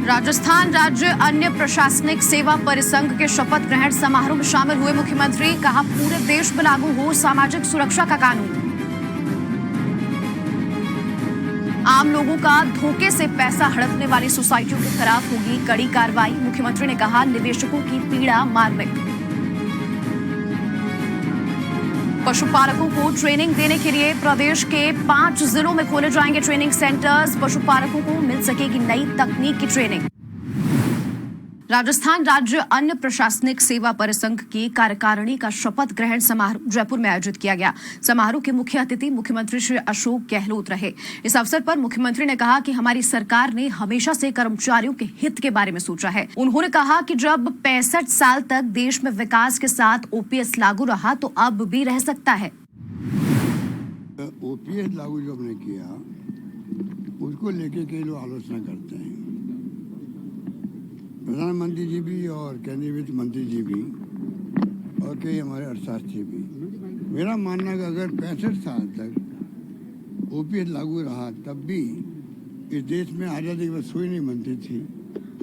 राजस्थान राज्य अन्य प्रशासनिक सेवा परिसंघ के शपथ ग्रहण समारोह में शामिल हुए मुख्यमंत्री। कहा, पूरे देश में लागू हो सामाजिक सुरक्षा का कानून। आम लोगों का धोखे से पैसा हड़पने वाली सोसाइटियों के खिलाफ होगी कड़ी कार्रवाई। मुख्यमंत्री ने कहा, निवेशकों की पीड़ा मार्मिक। पशुपालकों को ट्रेनिंग देने के लिए प्रदेश के 5 जिलों में खोले जाएंगे ट्रेनिंग सेंटर्स। पशुपालकों को मिल सकेगी नई तकनीक की ट्रेनिंग। राजस्थान राज्य अन्य प्रशासनिक सेवा परिसंघ की कार्यकारिणी का शपथ ग्रहण समारोह जयपुर में आयोजित किया गया। समारोह के मुख्य अतिथि मुख्यमंत्री श्री अशोक गहलोत रहे। इस अवसर पर मुख्यमंत्री ने कहा कि हमारी सरकार ने हमेशा से कर्मचारियों के हित के बारे में सोचा है। उन्होंने कहा कि जब 65 साल तक देश में विकास के साथ ओपीएस लागू रहा तो अब भी रह सकता है। ओपीएस लागू जो हमने किया उसको लेके कई लोग आलोचना करते हैं। प्रधानमंत्री जी भी और केंद्रीय वित्त मंत्री जी भी और कई हमारे अर्थशास्त्री भी। मेरा मानना है कि अगर 65 साल तक ओपीएस लागू रहा तब भी इस देश में आज़ादी की सुई नहीं बनती थी।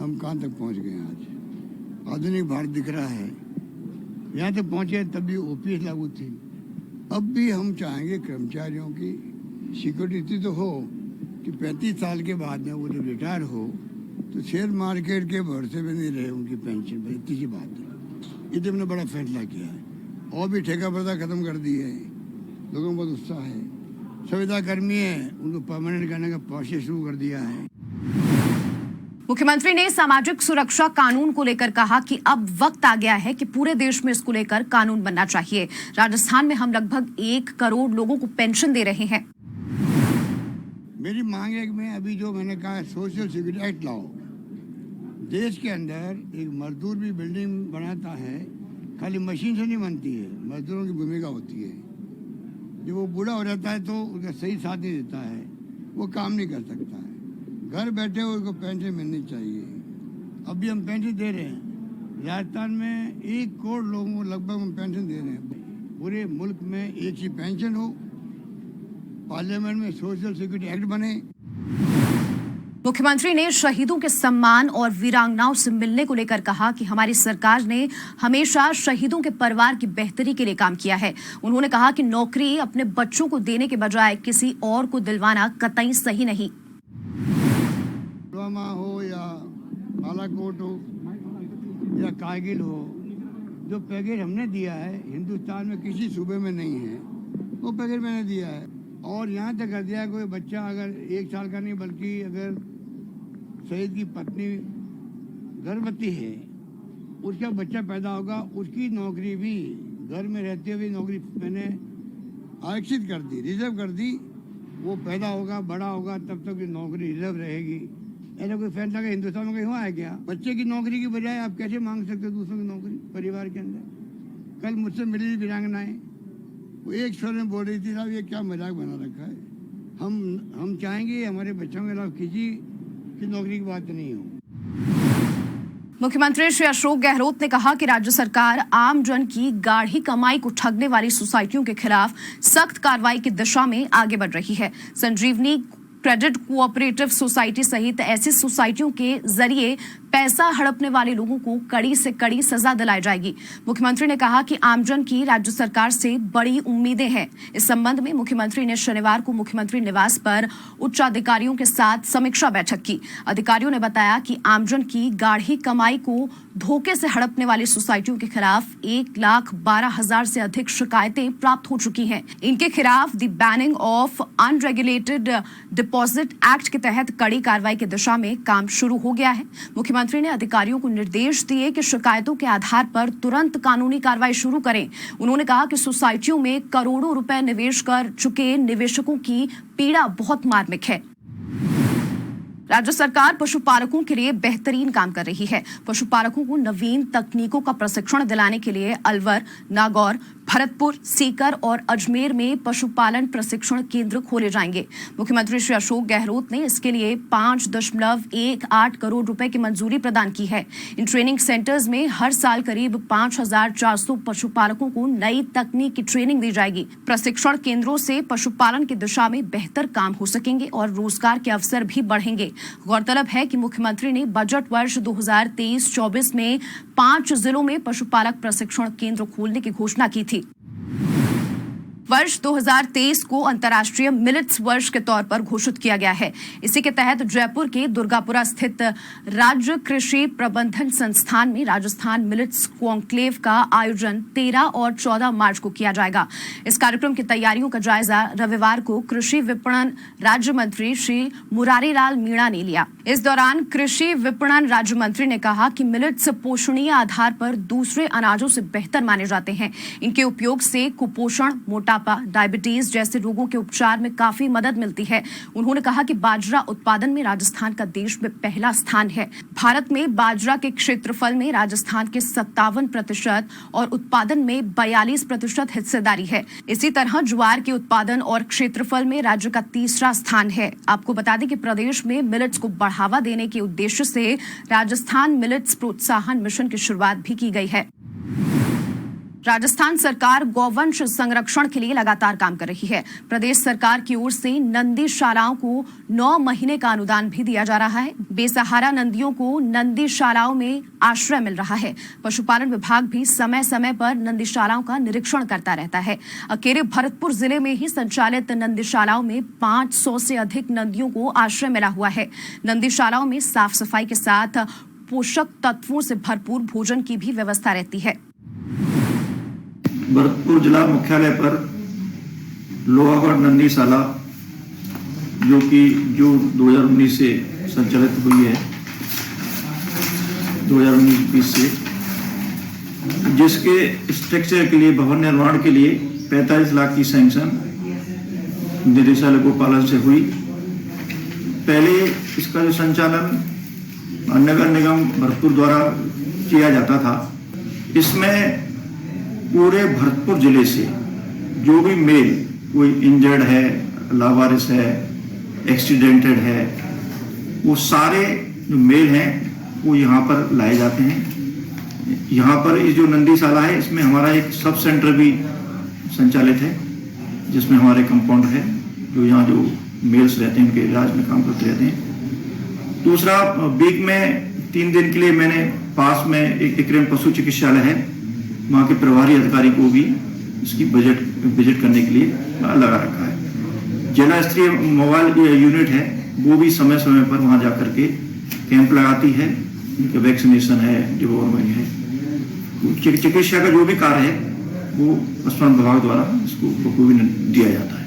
हम कहाँ तक पहुँच गए आज। आधुनिक भारत दिख रहा है, यहाँ तक पहुँचे तब भी ओपीएस लागू थी। अब भी हम चाहेंगे कर्मचारियों की सिक्योरिटी तो हो कि 35 साल के बाद में वो जब रिटायर हो तो शेयर मार्केट के भरोसे में नहीं रहे उनकी पेंशन पर। इतनी सी बात है। ये हमने बड़ा फैसला किया है और भी ठेका प्रथा खत्म कर दी है। लोगों में बहुत उत्साह है। संविदा कर्मी है उनको परमानेंट करने का प्रोसेस शुरू कर दिया है। मुख्यमंत्री ने सामाजिक सुरक्षा कानून को लेकर कहा कि अब वक्त आ गया है कि पूरे देश में इसको लेकर कानून बनना चाहिए। राजस्थान में हम लगभग 1 करोड़ लोगों को पेंशन दे रहे हैं। मेरी मांग है कि मैं अभी जो मैंने कहा सोशल सिक्योरिटी एक्ट लाओ। देश के अंदर एक मजदूर भी बिल्डिंग बनाता है, खाली मशीन से नहीं बनती है, मजदूरों की भूमिका होती है। जब वो बूढ़ा हो जाता है तो उसका सही साथ नहीं देता है, वो काम नहीं कर सकता है। घर बैठे हुए उसको पेंशन मिलनी चाहिए। अभी हम पेंशन दे रहे हैं। राजस्थान में 1 करोड़ लोगों को लगभग हम पेंशन दे रहे हैं। पूरे मुल्क में एक ही पेंशन हो, पार्लियामेंट में सोशल सिक्योरिटी एक्ट बने। मुख्यमंत्री ने शहीदों के सम्मान और वीरांगनाओं से मिलने को लेकर कहा कि हमारी सरकार ने हमेशा शहीदों के परिवार की बेहतरी के लिए काम किया है। उन्होंने कहा कि नौकरी अपने बच्चों को देने के बजाय किसी और को दिलवाना कतई सही नहीं। पुलवामा हो या बालाकोट हो या कारगिल हो, जो पैकेज हमने दिया है हिंदुस्तान में किसी सूबे में नहीं है, वो पैकेज मैंने दिया है। और यहाँ तक कर दिया कोई बच्चा अगर 1 साल का नहीं बल्कि अगर शहीद की पत्नी गर्भवती है, उसका बच्चा पैदा होगा, उसकी नौकरी भी घर में रहते हुए नौकरी मैंने आरक्षित कर दी, रिजर्व कर दी। वो पैदा होगा, बड़ा होगा, तब तक नौकरी रिजर्व रहेगी। ऐसा कोई फैसला हिंदुस्तान में कहीं हुआ है क्या? बच्चे की नौकरी की बजाय आप कैसे मांग सकते हो दूसरों की नौकरी परिवार के अंदर? कल मुझसे मिली वीरांगनाएं, वो एक स्वर में बोल रही थी, साहब ये क्या मजाक बना रखा है। हम चाहेंगे हमारे बच्चों के खिलाफ किसी की नौकरी की बात नहीं हो। मुख्यमंत्री श्री अशोक गहलोत ने कहा कि राज्य सरकार आम जन की गाढ़ी कमाई को ठगने वाली सोसाइटियों के खिलाफ सख्त कार्रवाई की दिशा में आगे बढ़ रही है। संजीवनी क्रेडिट कोऑपरेटिव सोसाइटी सहित ऐसी सोसाइटियों के जरिए पैसा हड़पने वाले लोगों को कड़ी से कड़ी सजा दिलाई जाएगी। मुख्यमंत्री ने कहा कि आमजन की राज्य सरकार से बड़ी उम्मीदें हैं। इस संबंध में मुख्यमंत्री ने शनिवार को मुख्यमंत्री निवास पर उच्च अधिकारियों के साथ समीक्षा बैठक की। अधिकारियों ने बताया कि आमजन की गाढ़ी कमाई को धोखे से हड़पने वाली सोसाइटियों के खिलाफ 1,12,000 से अधिक शिकायतें प्राप्त हो चुकी हैं। इनके खिलाफ the banning of unregulated deposit act के तहत कड़ी कार्रवाई की दिशा में काम शुरू हो गया है। मुख्यमंत्री ने अधिकारियों को निर्देश दिए कि शिकायतों के आधार पर तुरंत कानूनी कार्रवाई शुरू करें। उन्होंने कहा कि सोसाइटियों में करोड़ों रुपए निवेश कर चुके निवेशकों की पीड़ा बहुत मार्मिक है। राज्य सरकार पशुपालकों के लिए बेहतरीन काम कर रही है। पशुपालकों को नवीन तकनीकों का प्रशिक्षण दिलाने के लिए अलवर, नागौर, भरतपुर, सीकर और अजमेर में पशुपालन प्रशिक्षण केंद्र खोले जाएंगे। मुख्यमंत्री श्री अशोक गहलोत ने इसके लिए 5.18 करोड़ रुपए की मंजूरी प्रदान की है। इन ट्रेनिंग सेंटर्स में हर साल करीब 5,400 पशुपालकों को नई तकनीक की ट्रेनिंग दी जाएगी। प्रशिक्षण केंद्रों से पशुपालन की दिशा में बेहतर काम हो सकेंगे और रोजगार के अवसर भी बढ़ेंगे। गौरतलब है कि मुख्यमंत्री ने बजट वर्ष 2023-24 में 5 जिलों में पशुपालक प्रशिक्षण केंद्र खोलने की घोषणा की थी। वर्ष 2023 को अंतर्राष्ट्रीय मिलेट्स वर्ष के तौर पर घोषित किया गया है। इसी के तहत जयपुर के दुर्गापुरा स्थित राज्य कृषि प्रबंधन संस्थान में राजस्थान मिलेट्स कॉन्क्लेव का आयोजन 13 और 14 मार्च को किया जाएगा। इस कार्यक्रम की तैयारियों का जायजा रविवार को कृषि विपणन राज्य मंत्री श्री मुरारी लाल मीणा ने लिया। इस दौरान कृषि विपणन राज्य मंत्री ने कहा कि मिलेट्स पोषणीय आधार पर दूसरे अनाजों से बेहतर माने जाते हैं। इनके उपयोग से कुपोषण, मोटापा, डायबिटीज जैसे रोगों के उपचार में काफी मदद मिलती है। उन्होंने कहा कि बाजरा उत्पादन में राजस्थान का देश में पहला स्थान है। भारत में बाजरा के क्षेत्रफल में राजस्थान के 57% और उत्पादन में 42% हिस्सेदारी है। इसी तरह ज्वार के उत्पादन और क्षेत्रफल में राज्य का तीसरा स्थान है। आपको बता दें कि प्रदेश में मिलेट्स को बढ़ावा देने के उद्देश्य से राजस्थान मिलेट्स प्रोत्साहन मिशन की शुरुआत भी की गई है। राजस्थान सरकार गौवंश संरक्षण के लिए लगातार काम कर रही है। प्रदेश सरकार की ओर से नंदीशालाओं को 9 महीने का अनुदान भी दिया जा रहा है। बेसहारा नंदियों को नंदीशालाओं में आश्रय मिल रहा है। पशुपालन विभाग भी समय समय पर नंदीशालाओं का निरीक्षण करता रहता है। अकेले भरतपुर जिले में ही संचालित नंदीशालाओं में 500 से अधिक नंदियों को आश्रय मिला हुआ है। नंदीशालाओं में साफ सफाई के साथ पोषक तत्वों से भरपूर भोजन की भी व्यवस्था रहती है। भरतपुर जिला मुख्यालय पर लोहागढ़ नंदीशाला जो 2019 से संचालित हुई है, 2019-20 से, जिसके स्ट्रक्चर के लिए, भवन निर्माण के लिए 45 लाख की सैंक्शन निदेशालय गोपालन से हुई। पहले इसका जो संचालन नगर निगम भरतपुर द्वारा किया जाता था, इसमें पूरे भरतपुर जिले से जो भी मेल, कोई इंजर्ड है, लावारिस है, एक्सीडेंटेड है, वो सारे जो मेल हैं वो यहाँ पर लाए जाते हैं। यहाँ पर ये जो नंदीशाला है, इसमें हमारा एक सब सेंटर भी संचालित है, जिसमें हमारे कंपाउंडर है जो यहाँ जो मेल्स रहते हैं उनके इलाज में काम करते रहते हैं। दूसरा, वीक में 3 दिन के लिए मैंने पास में एक एक्रम पशु चिकित्सालय है, वहाँ के प्रभारी अधिकारी को भी इसकी विजिट करने के लिए लगा रखा है। जिला स्तरीय मोबाइल यूनिट है, वो भी समय समय पर वहाँ जाकर के कैंप लगाती है। उनका वैक्सीनेशन है, डिवॉर्मिंग है, चिकित्सा का जो भी कार्य है वो पशुपालन विभाग द्वारा इसको भी दिया जाता है।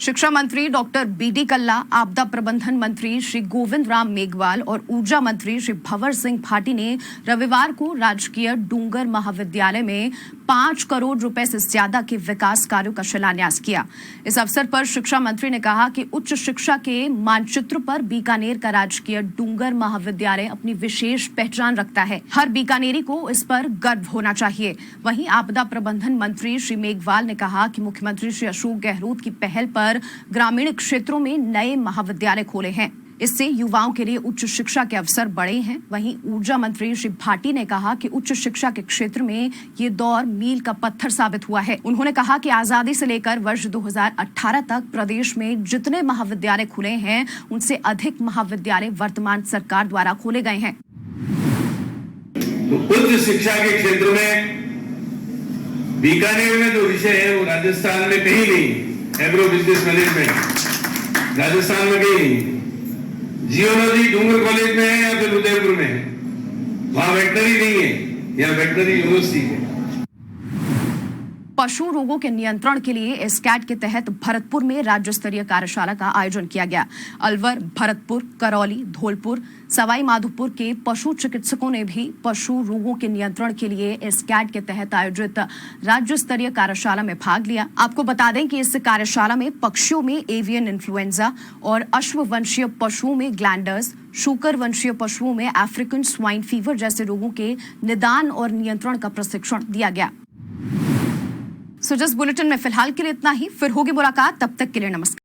शिक्षा मंत्री डॉक्टर बीडी कल्ला, आपदा प्रबंधन मंत्री श्री गोविंद राम मेघवाल और ऊर्जा मंत्री श्री भंवर सिंह भाटी ने रविवार को राजकीय डूंगर महाविद्यालय में 5 करोड़ रुपए से ज्यादा के विकास कार्यों का शिलान्यास किया। इस अवसर पर शिक्षा मंत्री ने कहा कि उच्च शिक्षा के मानचित्र पर बीकानेर का राजकीय डूंगर महाविद्यालय अपनी विशेष पहचान रखता है। हर बीकानेरी को इस पर गर्व होना चाहिए। वहीं आपदा प्रबंधन मंत्री श्री मेघवाल ने कहा कि मुख्यमंत्री श्री अशोक गहलोत की पहल पर ग्रामीण क्षेत्रों में नए महाविद्यालय खोले हैं। इससे युवाओं के लिए उच्च शिक्षा के अवसर बढ़े हैं। वहीं ऊर्जा मंत्री श्री भाटी ने कहा कि उच्च शिक्षा के क्षेत्र में ये दौर मील का पत्थर साबित हुआ है। उन्होंने कहा कि आजादी से लेकर वर्ष 2018 तक प्रदेश में जितने महाविद्यालय खुले हैं, उनसे अधिक महाविद्यालय वर्तमान सरकार द्वारा खोले गए हैं। उच्च शिक्षा के क्षेत्र में बीकानेर में जो विषय है वो राजस्थान में कहीं नहीं। एग्रो बिजनेस मैनेजमेंट राजस्थान में कहीं नहीं। जियोलॉजी डूंगर कॉलेज में है या फिर उदयपुर में है, वहां वेटनरी नहीं है, या वेटनरी यूनिवर्सिटी है। पशु रोगों के नियंत्रण के लिए स्कैट के तहत भरतपुर में राज्य स्तरीय कार्यशाला का आयोजन किया गया। अलवर, भरतपुर, करौली, धौलपुर, सवाई माधोपुर के पशु चिकित्सकों ने भी पशु रोगों के नियंत्रण के लिए स्कैट के तहत आयोजित राज्य स्तरीय कार्यशाला में भाग लिया। आपको बता दें कि इस कार्यशाला में पक्षियों में एवियन इन्फ्लुएंजा और अश्ववंशीय पशुओं में ग्लैंडर्स, शूकर वंशीय पशुओं में अफ्रीकन स्वाइन फीवर जैसे रोगों के निदान और नियंत्रण का प्रशिक्षण दिया गया। सो जस्ट बुलेटिन में फिलहाल के लिए इतना ही, फिर होगी मुलाकात, तब तक के लिए नमस्कार।